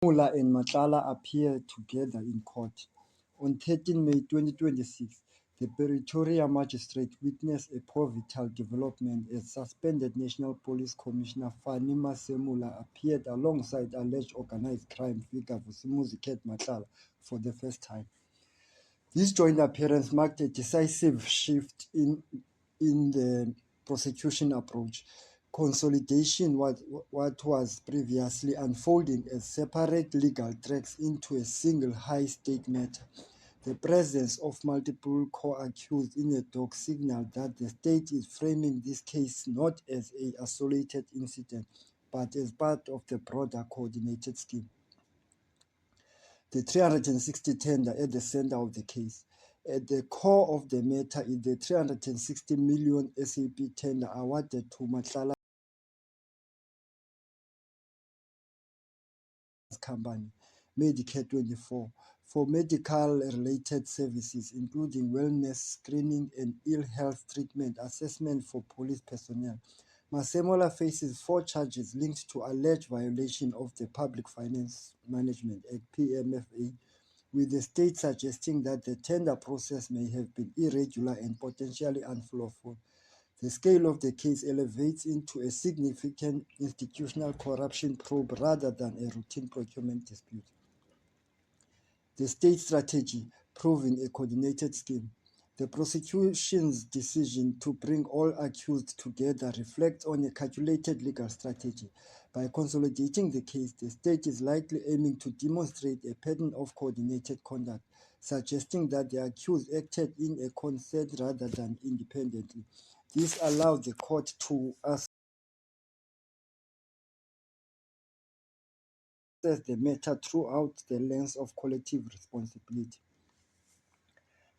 Masemola and Matlala appeared together in court. On 13 May 2026, the Pretoria magistrate witnessed a pivotal development as suspended National Police Commissioner Fanny Masemola appeared alongside alleged organized crime figure Vusimuzi Cat Matlala for the first time. This joint appearance marked a decisive shift in the prosecution approach. Consolidation what was previously unfolding as separate legal tracks into a single high-stake matter. The presence of multiple co-accused in a dock signaled that the state is framing this case not as an isolated incident, but as part of the broader coordinated scheme. The 360 tender at the center of the case. At the core of the matter is the 360 million SAP tender awarded to Matlala company, Medicare 24, for medical-related services, including wellness screening and ill health treatment assessment for police personnel. Masemola faces 4 charges linked to alleged violation of the Public Finance Management Act, PMFA, with the state suggesting that the tender process may have been irregular and potentially unlawful. The scale of the case elevates into a significant institutional corruption probe rather than a routine procurement dispute. The state strategy, proving a coordinated scheme. The prosecution's decision to bring all accused together reflects on a calculated legal strategy. By consolidating the case, the state is likely aiming to demonstrate a pattern of coordinated conduct, suggesting that the accused acted in a concert rather than independently. This allows the court to assess the matter throughout the lens of collective responsibility.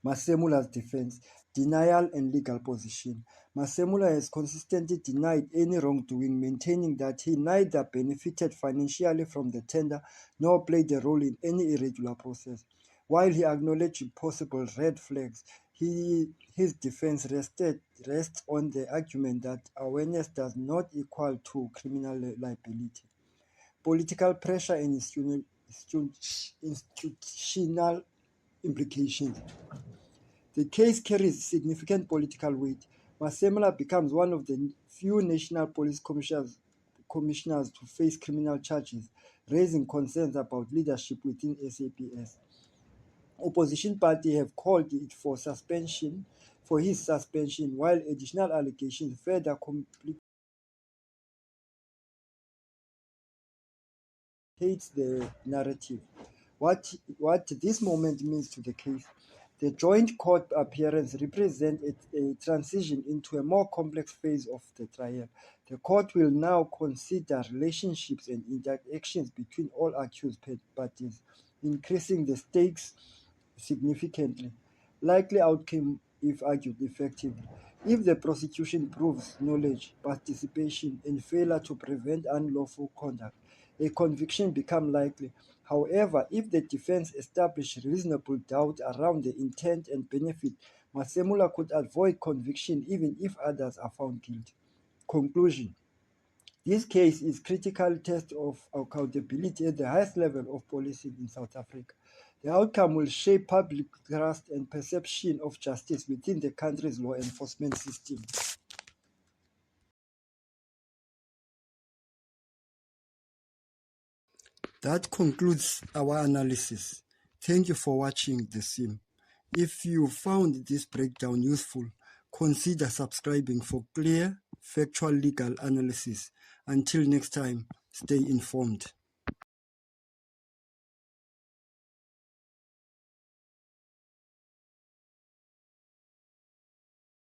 Masemola's defense, denial and legal position. Masemola has consistently denied any wrongdoing, maintaining that he neither benefited financially from the tender nor played a role in any irregular process. While he acknowledged possible red flags, his defense rests on the argument that awareness does not equal to criminal liability. Political pressure and institutional implications. The case carries significant political weight. Masemola becomes one of the few national police commissioners to face criminal charges, raising concerns about leadership within SAPS. Opposition parties have called it for his suspension, while additional allegations further complicate the narrative. What this moment means to the case. The joint court appearance represents a transition into a more complex phase of the trial. The court will now consider relationships and interactions between all accused parties, increasing the stakes significantly. Likely outcome if argued effectively. If the prosecution proves knowledge, participation, and failure to prevent unlawful conduct, a conviction becomes likely. However, if the defense establishes reasonable doubt around the intent and benefit, Masemola could avoid conviction even if others are found guilty. Conclusion. This case is a critical test of accountability at the highest level of policing in South Africa. The outcome will shape public trust and perception of justice within the country's law enforcement system. That concludes our analysis. Thank you for watching the sim. If you found this breakdown useful, consider subscribing for clear, factual legal analysis. Until next time, stay informed.